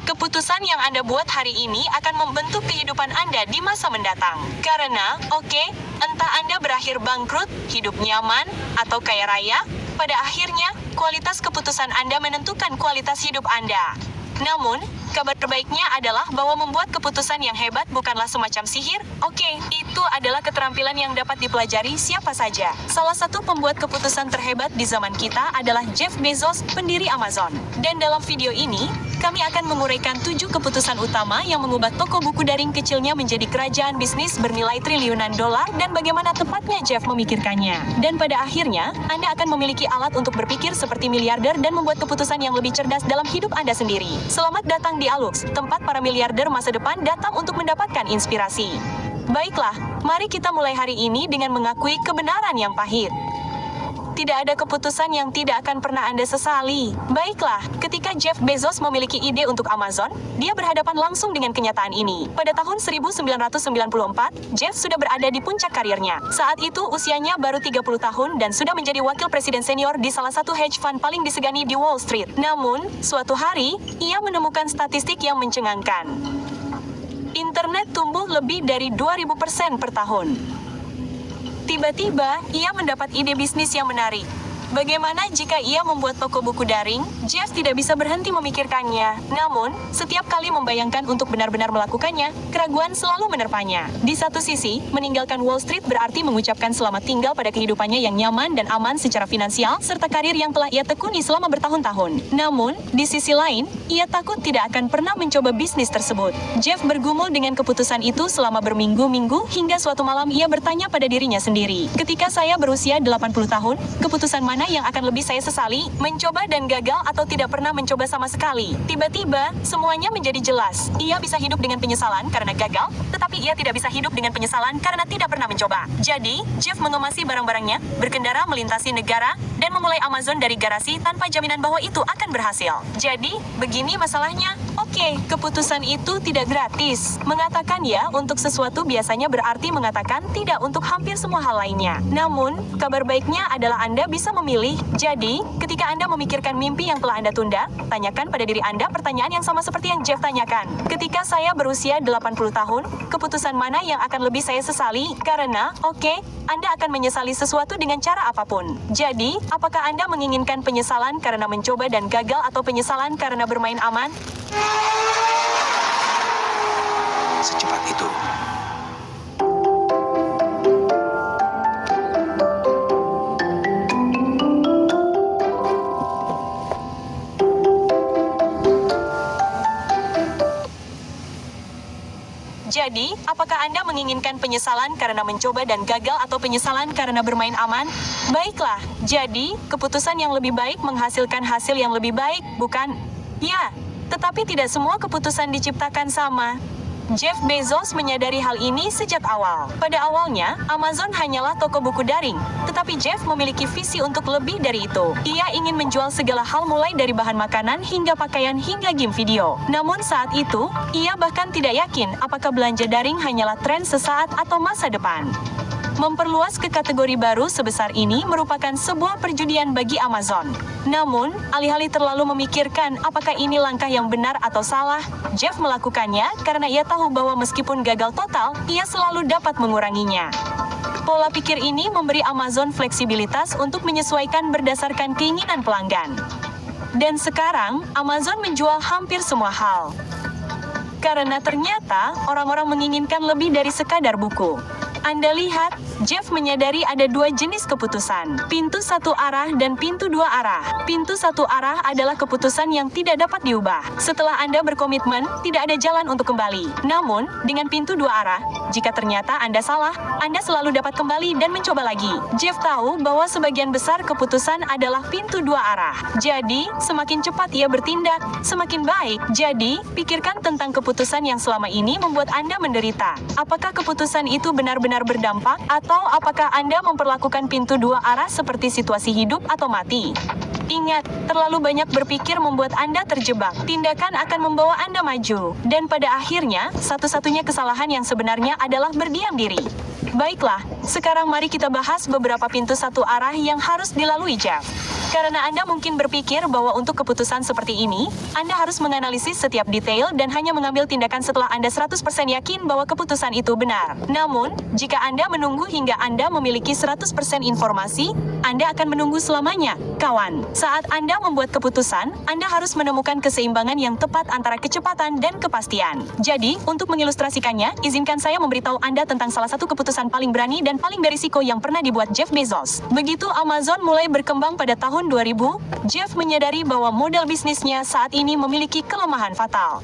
Keputusan yang Anda buat hari ini akan membentuk kehidupan Anda di masa mendatang. Karena, entah Anda berakhir bangkrut, hidup nyaman, atau kaya raya, pada akhirnya, kualitas keputusan Anda menentukan kualitas hidup Anda. Namun, kabar terbaiknya adalah bahwa membuat keputusan yang hebat bukanlah semacam sihir. Itu adalah keterampilan yang dapat dipelajari siapa saja. Salah satu pembuat keputusan terhebat di zaman kita adalah Jeff Bezos, pendiri Amazon. Dan dalam video ini, kami akan menguraikan 7 keputusan utama yang mengubah toko buku daring kecilnya menjadi kerajaan bisnis bernilai triliunan dolar dan bagaimana tepatnya Jeff memikirkannya. Dan pada akhirnya, Anda akan memiliki alat untuk berpikir seperti miliarder dan membuat keputusan yang lebih cerdas dalam hidup Anda sendiri. Selamat datang di Alux, tempat para miliarder masa depan datang untuk mendapatkan inspirasi. Baiklah, mari kita mulai hari ini dengan mengakui kebenaran yang pahit. Tidak ada keputusan yang tidak akan pernah Anda sesali. Baiklah, ketika Jeff Bezos memiliki ide untuk Amazon, dia berhadapan langsung dengan kenyataan ini. Pada tahun 1994, Jeff sudah berada di puncak karirnya. Saat itu usianya baru 30 tahun dan sudah menjadi wakil presiden senior di salah satu hedge fund paling disegani di Wall Street. Namun, suatu hari, ia menemukan statistik yang mencengangkan. Internet tumbuh lebih dari 2000% per tahun. Tiba-tiba, ia mendapat ide bisnis yang menarik. Bagaimana jika ia membuat toko buku daring? Jeff tidak bisa berhenti memikirkannya. Namun, setiap kali membayangkan untuk benar-benar melakukannya, keraguan selalu menerpanya. Di satu sisi, meninggalkan Wall Street berarti mengucapkan selamat tinggal pada kehidupannya yang nyaman dan aman secara finansial, serta karir yang telah ia tekuni selama bertahun-tahun. Namun, di sisi lain, ia takut tidak akan pernah mencoba bisnis tersebut. Jeff bergumul dengan keputusan itu selama berminggu-minggu, hingga suatu malam ia bertanya pada dirinya sendiri. Ketika saya berusia 80 tahun, keputusan mana yang akan lebih saya sesali, mencoba dan gagal atau tidak pernah mencoba sama sekali? Tiba-tiba, semuanya menjadi jelas. Ia bisa hidup dengan penyesalan karena gagal, tetapi ia tidak bisa hidup dengan penyesalan karena tidak pernah mencoba. Jadi, Jeff mengemasi barang-barangnya, berkendara melintasi negara, dan memulai Amazon dari garasi tanpa jaminan bahwa itu akan berhasil. Jadi, begini masalahnya. Keputusan itu tidak gratis. Mengatakan ya untuk sesuatu biasanya berarti mengatakan tidak untuk hampir semua hal lainnya. Namun, kabar baiknya adalah Anda bisa memilih. Jadi, ketika Anda memikirkan mimpi yang telah Anda tunda, tanyakan pada diri Anda pertanyaan yang sama seperti yang Jeff tanyakan. Ketika saya berusia 80 tahun, keputusan mana yang akan lebih saya sesali? Karena, Anda akan menyesali sesuatu dengan cara apapun. Jadi, apakah Anda menginginkan penyesalan karena mencoba dan gagal atau penyesalan karena bermain aman? Secepat itu. Jadi, apakah Anda menginginkan penyesalan karena mencoba dan gagal atau penyesalan karena bermain aman? Baiklah, jadi, keputusan yang lebih baik menghasilkan hasil yang lebih baik, bukan? Ya, tetapi tidak semua keputusan diciptakan sama. Jeff Bezos menyadari hal ini sejak awal. Pada awalnya, Amazon hanyalah toko buku daring, tetapi Jeff memiliki visi untuk lebih dari itu. Ia ingin menjual segala hal mulai dari bahan makanan hingga pakaian hingga game video. Namun saat itu, ia bahkan tidak yakin apakah belanja daring hanyalah tren sesaat atau masa depan. Memperluas ke kategori baru sebesar ini merupakan sebuah perjudian bagi Amazon. Namun, alih-alih terlalu memikirkan apakah ini langkah yang benar atau salah, Jeff melakukannya karena ia tahu bahwa meskipun gagal total, ia selalu dapat menguranginya. Pola pikir ini memberi Amazon fleksibilitas untuk menyesuaikan berdasarkan keinginan pelanggan. Dan sekarang, Amazon menjual hampir semua hal. Karena ternyata, orang-orang menginginkan lebih dari sekadar buku. Anda lihat, Jeff menyadari ada 2 jenis keputusan, pintu satu arah dan pintu 2 arah. Pintu satu arah adalah keputusan yang tidak dapat diubah. Setelah Anda berkomitmen, tidak ada jalan untuk kembali. Namun, dengan pintu 2 arah, jika ternyata Anda salah, Anda selalu dapat kembali dan mencoba lagi. Jeff tahu bahwa sebagian besar keputusan adalah pintu 2 arah. Jadi, semakin cepat ia bertindak, semakin baik. Jadi, pikirkan tentang keputusan yang selama ini membuat Anda menderita. Apakah keputusan itu benar-benar berdampak, atau apakah Anda memperlakukan pintu 2 arah seperti situasi hidup atau mati? Ingat, terlalu banyak berpikir membuat Anda terjebak. Tindakan akan membawa Anda maju. Dan pada akhirnya, satu-satunya kesalahan yang sebenarnya adalah berdiam diri. Baiklah, Sekarang mari kita bahas beberapa pintu satu arah yang harus dilalui Jeff. Karena Anda mungkin berpikir bahwa untuk keputusan seperti ini, Anda harus menganalisis setiap detail dan hanya mengambil tindakan setelah Anda 100% yakin bahwa keputusan itu benar. Namun, jika Anda menunggu hingga Anda memiliki 100% informasi, Anda akan menunggu selamanya, kawan. Saat Anda membuat keputusan, Anda harus menemukan keseimbangan yang tepat antara kecepatan dan kepastian. Jadi, untuk mengilustrasikannya, izinkan saya memberitahu Anda tentang salah satu keputusan paling berani dan paling berisiko yang pernah dibuat Jeff Bezos. Begitu Amazon mulai berkembang pada tahun 2000, Jeff menyadari bahwa model bisnisnya saat ini memiliki kelemahan fatal.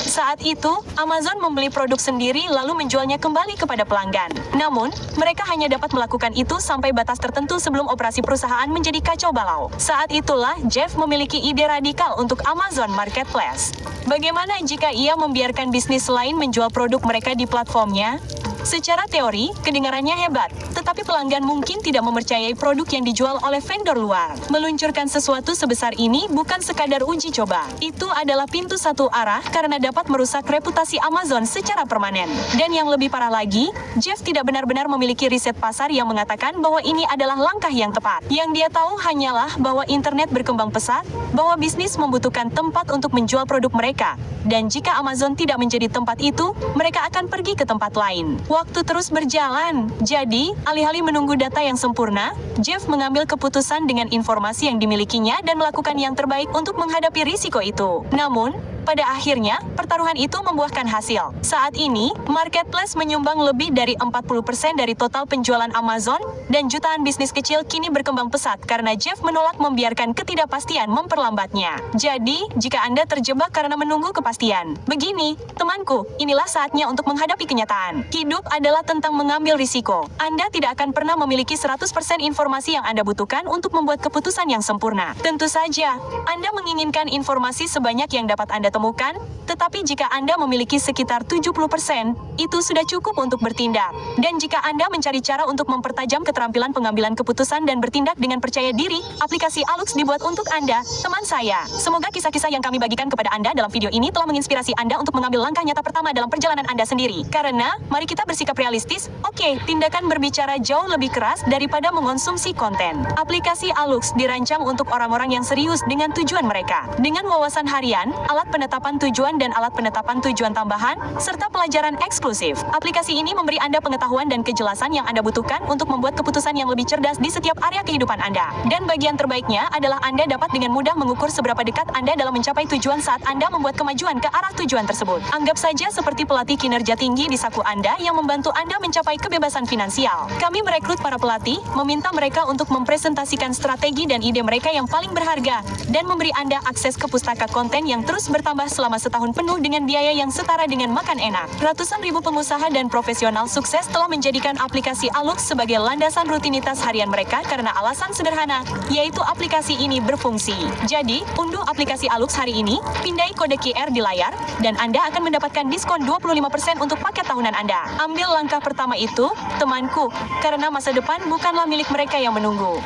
Saat itu, Amazon membeli produk sendiri lalu menjualnya kembali kepada pelanggan. Namun, mereka hanya dapat melakukan itu sampai batas tertentu sebelum operasi perusahaan menjadi kacau balau. Saat itulah, Jeff memiliki ide radikal untuk Amazon Marketplace. Bagaimana jika ia membiarkan bisnis lain menjual produk mereka di platformnya? Secara teori, kedengarannya hebat, tetapi pelanggan mungkin tidak mempercayai produk yang dijual oleh vendor luar. Meluncurkan sesuatu sebesar ini bukan sekadar uji coba. Itu adalah pintu satu arah karena dapat merusak reputasi Amazon secara permanen. Dan yang lebih parah lagi, Jeff tidak benar-benar memiliki riset pasar yang mengatakan bahwa ini adalah langkah yang tepat. Yang dia tahu hanyalah bahwa internet berkembang pesat, bahwa bisnis membutuhkan tempat untuk menjual produk mereka. Dan jika Amazon tidak menjadi tempat itu, mereka akan pergi ke tempat lain. Waktu terus berjalan. Jadi, alih-alih menunggu data yang sempurna, Jeff mengambil keputusan dengan informasi yang dimilikinya dan melakukan yang terbaik untuk menghadapi risiko itu. Namun, pada akhirnya, pertaruhan itu membuahkan hasil. Saat ini, Marketplace menyumbang lebih dari 40% dari total penjualan Amazon, dan jutaan bisnis kecil kini berkembang pesat karena Jeff menolak membiarkan ketidakpastian memperlambatnya. Jadi, jika Anda terjebak karena menunggu kepastian, begini, temanku, inilah saatnya untuk menghadapi kenyataan. Hidup adalah tentang mengambil risiko. Anda tidak akan pernah memiliki 100% informasi yang Anda butuhkan untuk membuat keputusan yang sempurna. Tentu saja, Anda menginginkan informasi sebanyak yang dapat Anda temukan, tetapi jika Anda memiliki sekitar 70%, itu sudah cukup untuk bertindak. Dan jika Anda mencari cara untuk mempertajam keterampilan pengambilan keputusan dan bertindak dengan percaya diri, aplikasi Alux dibuat untuk Anda, teman saya. Semoga kisah-kisah yang kami bagikan kepada Anda dalam video ini telah menginspirasi Anda untuk mengambil langkah nyata pertama dalam perjalanan Anda sendiri. Karena, mari kita bersikap realistis, oke, tindakan berbicara jauh lebih keras daripada mengonsumsi konten. Aplikasi Alux dirancang untuk orang-orang yang serius dengan tujuan mereka. Dengan wawasan harian, alat penetapan tujuan dan alat penetapan tujuan tambahan, serta pelajaran eksklusif. Aplikasi ini memberi Anda pengetahuan dan kejelasan yang Anda butuhkan untuk membuat keputusan yang lebih cerdas di setiap area kehidupan Anda. Dan bagian terbaiknya adalah Anda dapat dengan mudah mengukur seberapa dekat Anda dalam mencapai tujuan saat Anda membuat kemajuan ke arah tujuan tersebut. Anggap saja seperti pelatih kinerja tinggi di saku Anda yang membantu Anda mencapai kebebasan finansial. Kami merekrut para pelatih, meminta mereka untuk mempresentasikan strategi dan ide mereka yang paling berharga, dan memberi Anda akses ke pustaka konten yang terus bertambah selama setahun penuh dengan biaya yang setara dengan makan enak. Ratusan ribu pengusaha dan profesional sukses telah menjadikan aplikasi Alux sebagai landasan rutinitas harian mereka karena alasan sederhana, yaitu aplikasi ini berfungsi. Jadi, unduh aplikasi Alux hari ini, pindai kode QR di layar, dan Anda akan mendapatkan diskon 25% untuk paket tahunan Anda. Ambil langkah pertama itu, temanku, karena masa depan bukanlah milik mereka yang menunggu.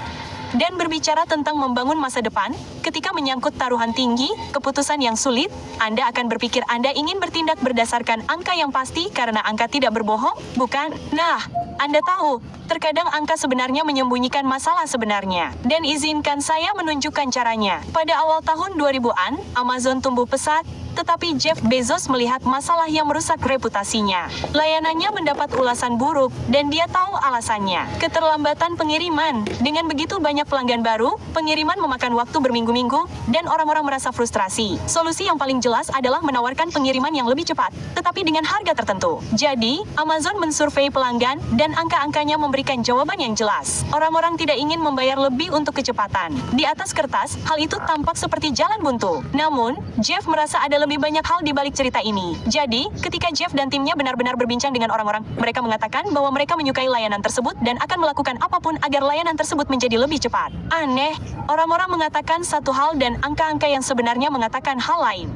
Dan berbicara tentang membangun masa depan, ketika menyangkut taruhan tinggi, keputusan yang sulit, Anda akan berpikir Anda ingin bertindak berdasarkan angka yang pasti karena angka tidak berbohong, bukan? Nah, Anda tahu, terkadang angka sebenarnya menyembunyikan masalah sebenarnya. Dan izinkan saya menunjukkan caranya. Pada awal tahun 2000-an, Amazon tumbuh pesat, tetapi Jeff Bezos melihat masalah yang merusak reputasinya. Layanannya mendapat ulasan buruk, dan dia tahu alasannya. Keterlambatan pengiriman. Dengan begitu banyak pelanggan baru, pengiriman memakan waktu berminggu-minggu, dan orang-orang merasa frustrasi. Solusi yang paling jelas adalah menawarkan pengiriman yang lebih cepat, tetapi dengan harga tertentu. Jadi, Amazon mensurvei pelanggan, dan angka-angkanya memberikan jawaban yang jelas. Orang-orang tidak ingin membayar lebih untuk kecepatan. Di atas kertas, hal itu tampak seperti jalan buntu. Namun, Jeff merasa ada lebih banyak hal di balik cerita ini. Jadi, ketika Jeff dan timnya benar-benar berbincang dengan orang-orang, mereka mengatakan bahwa mereka menyukai layanan tersebut dan akan melakukan apapun agar layanan tersebut menjadi lebih cepat. Aneh, orang-orang mengatakan satu hal dan angka-angka yang sebenarnya mengatakan hal lain.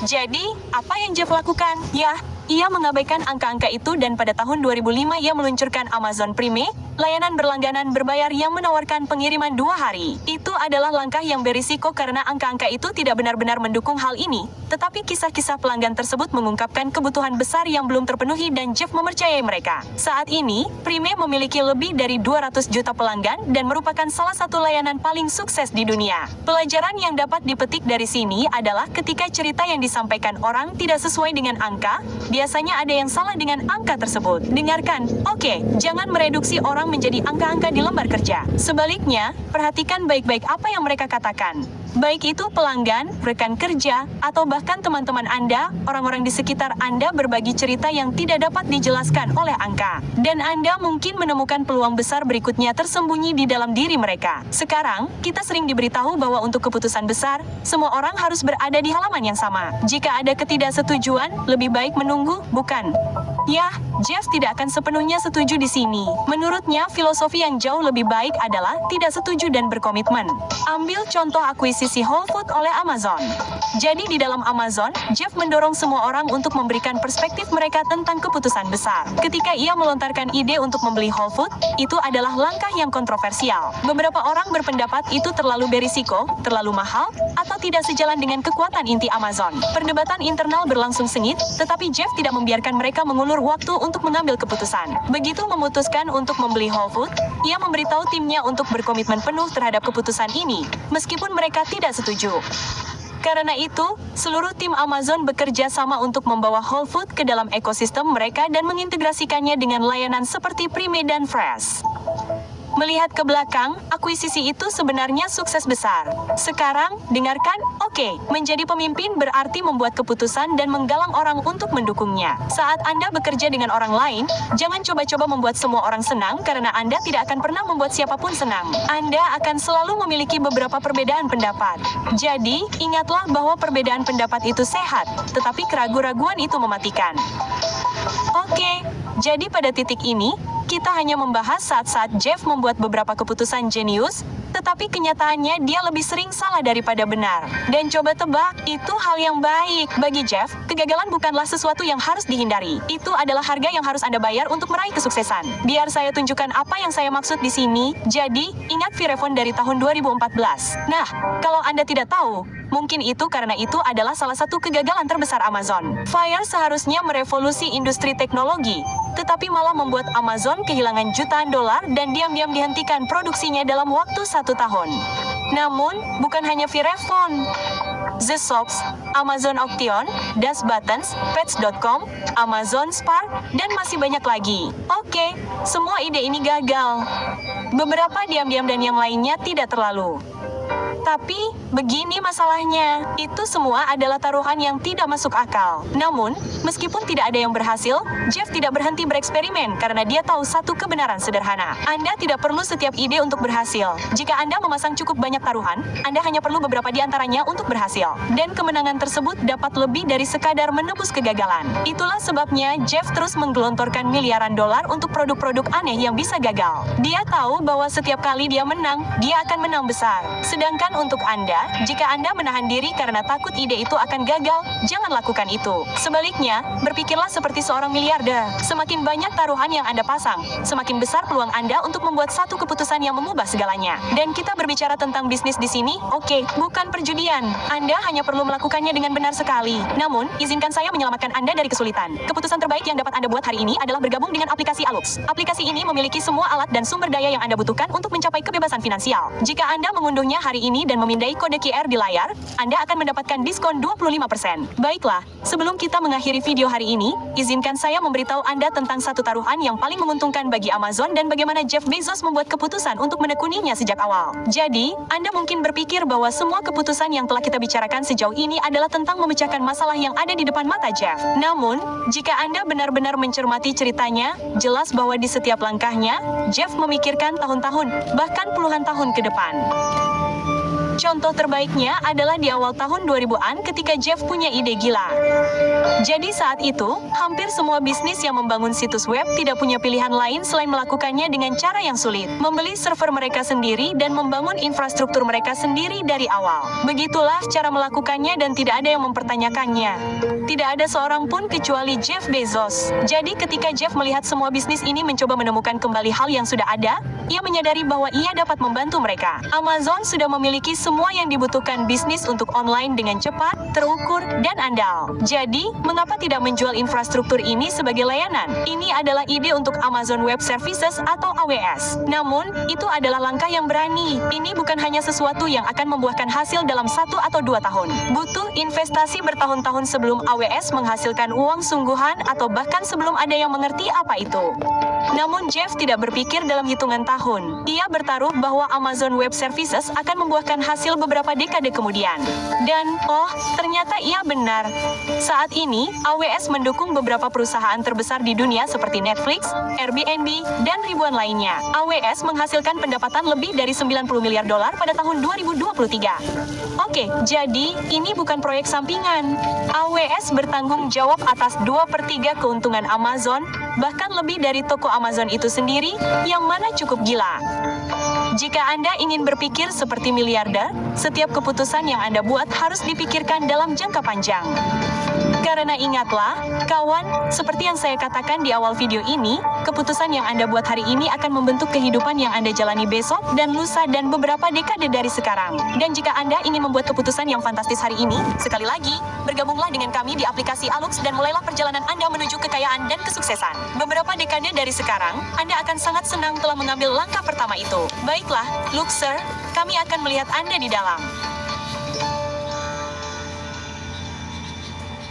Jadi, apa yang Jeff lakukan? Ya, ia mengabaikan angka-angka itu dan pada tahun 2005 ia meluncurkan Amazon Prime, layanan berlangganan berbayar yang menawarkan pengiriman 2 hari. Itu adalah langkah yang berisiko karena angka-angka itu tidak benar-benar mendukung hal ini. Tetapi kisah-kisah pelanggan tersebut mengungkapkan kebutuhan besar yang belum terpenuhi dan Jeff mempercayai mereka. Saat ini, Prime memiliki lebih dari 200 juta pelanggan dan merupakan salah satu layanan paling sukses di dunia. Pelajaran yang dapat dipetik dari sini adalah ketika cerita yang disampaikan orang tidak sesuai dengan angka, biasanya ada yang salah dengan angka tersebut. Dengarkan, oke, jangan mereduksi orang menjadi angka-angka di lembar kerja. Sebaliknya, perhatikan baik-baik apa yang mereka katakan. Baik itu pelanggan, rekan kerja, atau bahkan teman-teman Anda, orang-orang di sekitar Anda berbagi cerita yang tidak dapat dijelaskan oleh angka. Dan Anda mungkin menemukan peluang besar berikutnya tersembunyi di dalam diri mereka. Sekarang, kita sering diberitahu bahwa untuk keputusan besar, semua orang harus berada di halaman yang sama. Jika ada ketidaksetujuan, lebih baik menunggu, bukan? Yah, Jeff tidak akan sepenuhnya setuju di sini. Menurutnya, filosofi yang jauh lebih baik adalah tidak setuju dan berkomitmen. Ambil contoh akuisisi Whole Foods oleh Amazon. Jadi di dalam Amazon, Jeff mendorong semua orang untuk memberikan perspektif mereka tentang keputusan besar. Ketika ia melontarkan ide untuk membeli Whole Foods, itu adalah langkah yang kontroversial. Beberapa orang berpendapat itu terlalu berisiko, terlalu mahal, atau tidak sejalan dengan kekuatan inti Amazon. Perdebatan internal berlangsung sengit, tetapi Jeff tidak membiarkan mereka mengulur waktu untuk mengambil keputusan. Begitu memutuskan untuk membeli Whole Foods, ia memberitahu timnya untuk berkomitmen penuh terhadap keputusan ini, meskipun mereka tidak setuju. Karena itu, seluruh tim Amazon bekerja sama untuk membawa Whole Foods ke dalam ekosistem mereka dan mengintegrasikannya dengan layanan seperti Prime dan Fresh. Melihat ke belakang, akuisisi itu sebenarnya sukses besar. Sekarang, dengarkan, oke, menjadi pemimpin berarti membuat keputusan dan menggalang orang untuk mendukungnya. Saat Anda bekerja dengan orang lain, jangan coba-coba membuat semua orang senang karena Anda tidak akan pernah membuat siapapun senang. Anda akan selalu memiliki beberapa perbedaan pendapat. Jadi, ingatlah bahwa perbedaan pendapat itu sehat, tetapi keraguan-raguan itu mematikan. Oke, jadi pada titik ini, kita hanya membahas saat-saat Jeff membuat beberapa keputusan jenius, tetapi kenyataannya dia lebih sering salah daripada benar. Dan coba tebak, itu hal yang baik. Bagi Jeff, kegagalan bukanlah sesuatu yang harus dihindari. Itu adalah harga yang harus Anda bayar untuk meraih kesuksesan. Biar saya tunjukkan apa yang saya maksud di sini. Jadi, ingat Virefone dari tahun 2014. Nah, kalau Anda tidak tahu, mungkin itu karena itu adalah salah satu kegagalan terbesar Amazon. Fire seharusnya merevolusi industri teknologi, tetapi malah membuat Amazon kehilangan jutaan dolar dan diam-diam dihentikan produksinya dalam waktu 1 tahun. Namun, bukan hanya Virefone. The Shops, Amazon Auction, Das Buttons, Pets.com, Amazon Spark, dan masih banyak lagi. Oke, semua ide ini gagal. Beberapa diam-diam dan yang lainnya tidak terlalu. Tapi, begini masalahnya, itu semua adalah taruhan yang tidak masuk akal. Namun, meskipun tidak ada yang berhasil, Jeff tidak berhenti bereksperimen karena dia tahu satu kebenaran sederhana. Anda tidak perlu setiap ide untuk berhasil. Jika Anda memasang cukup banyak taruhan, Anda hanya perlu beberapa di antaranya untuk berhasil. Dan kemenangan tersebut dapat lebih dari sekadar menebus kegagalan. Itulah sebabnya Jeff terus menggelontorkan miliaran dolar untuk produk-produk aneh yang bisa gagal. Dia tahu bahwa setiap kali dia menang, dia akan menang besar. Sedangkan untuk Anda, jika Anda menahan diri karena takut ide itu akan gagal, jangan lakukan itu. Sebaliknya, berpikirlah seperti seorang miliarder. Semakin banyak taruhan yang Anda pasang, semakin besar peluang Anda untuk membuat satu keputusan yang mengubah segalanya. Dan kita berbicara tentang bisnis di sini, oke, bukan perjudian. Anda hanya perlu melakukannya dengan benar sekali. Namun, izinkan saya menyelamatkan Anda dari kesulitan. Keputusan terbaik yang dapat Anda buat hari ini adalah bergabung dengan aplikasi Alux. Aplikasi ini memiliki semua alat dan sumber daya yang Anda butuhkan untuk mencapai kebebasan finansial. Jika Anda mengunduhnya hari ini dan memindai kode QR di layar, Anda akan mendapatkan diskon 25%. Baiklah, sebelum kita mengakhiri video hari ini, izinkan saya memberitahu Anda tentang satu taruhan yang paling menguntungkan bagi Amazon dan bagaimana Jeff Bezos membuat keputusan untuk menekuninya sejak awal. Jadi, Anda mungkin berpikir bahwa semua keputusan yang telah kita bicarakan sejauh ini adalah tentang memecahkan masalah yang ada di depan mata Jeff. Namun, jika Anda benar-benar mencermati ceritanya, jelas bahwa di setiap langkahnya, Jeff memikirkan tahun-tahun, bahkan puluhan tahun ke depan. Contoh terbaiknya adalah di awal tahun 2000-an ketika Jeff punya ide gila. Jadi saat itu, hampir semua bisnis yang membangun situs web tidak punya pilihan lain selain melakukannya dengan cara yang sulit. Membeli server mereka sendiri dan membangun infrastruktur mereka sendiri dari awal. Begitulah cara melakukannya dan tidak ada yang mempertanyakannya. Tidak ada seorang pun kecuali Jeff Bezos. Jadi ketika Jeff melihat semua bisnis ini mencoba menemukan kembali hal yang sudah ada, ia menyadari bahwa ia dapat membantu mereka. Amazon sudah memiliki semua yang dibutuhkan bisnis untuk online dengan cepat, terukur, dan andal. Jadi, mengapa tidak menjual infrastruktur ini sebagai layanan? Ini adalah ide untuk Amazon Web Services atau AWS. Namun, itu adalah langkah yang berani. Ini bukan hanya sesuatu yang akan membuahkan hasil dalam 1 atau 2 tahun. Butuh investasi bertahun-tahun sebelum AWS menghasilkan uang sungguhan atau bahkan sebelum ada yang mengerti apa itu. Namun Jeff tidak berpikir dalam hitungan tahun. Ia bertaruh bahwa Amazon Web Services akan membuahkan hasil beberapa dekade kemudian. Dan, ternyata ia benar. Saat ini, AWS mendukung beberapa perusahaan terbesar di dunia seperti Netflix, Airbnb, dan ribuan lainnya. AWS menghasilkan pendapatan lebih dari 90 miliar dolar pada tahun 2023. Oke, jadi ini bukan proyek sampingan. AWS bertanggung jawab atas 2/3 keuntungan Amazon, bahkan lebih dari toko Amazon itu sendiri, yang mana cukup gila. Jika Anda ingin berpikir seperti miliarder, setiap keputusan yang Anda buat harus dipikirkan dalam jangka panjang. Karena ingatlah, kawan, seperti yang saya katakan di awal video ini, keputusan yang Anda buat hari ini akan membentuk kehidupan yang Anda jalani besok dan lusa dan beberapa dekade dari sekarang. Dan jika Anda ingin membuat keputusan yang fantastis hari ini, sekali lagi, bergabunglah dengan kami di aplikasi Alux dan mulailah perjalanan Anda menuju kekayaan dan kesuksesan. Beberapa dekade dari sekarang, Anda akan sangat senang telah mengambil langkah pertama itu. Baiklah, Luxer, kami akan melihat Anda di dalam.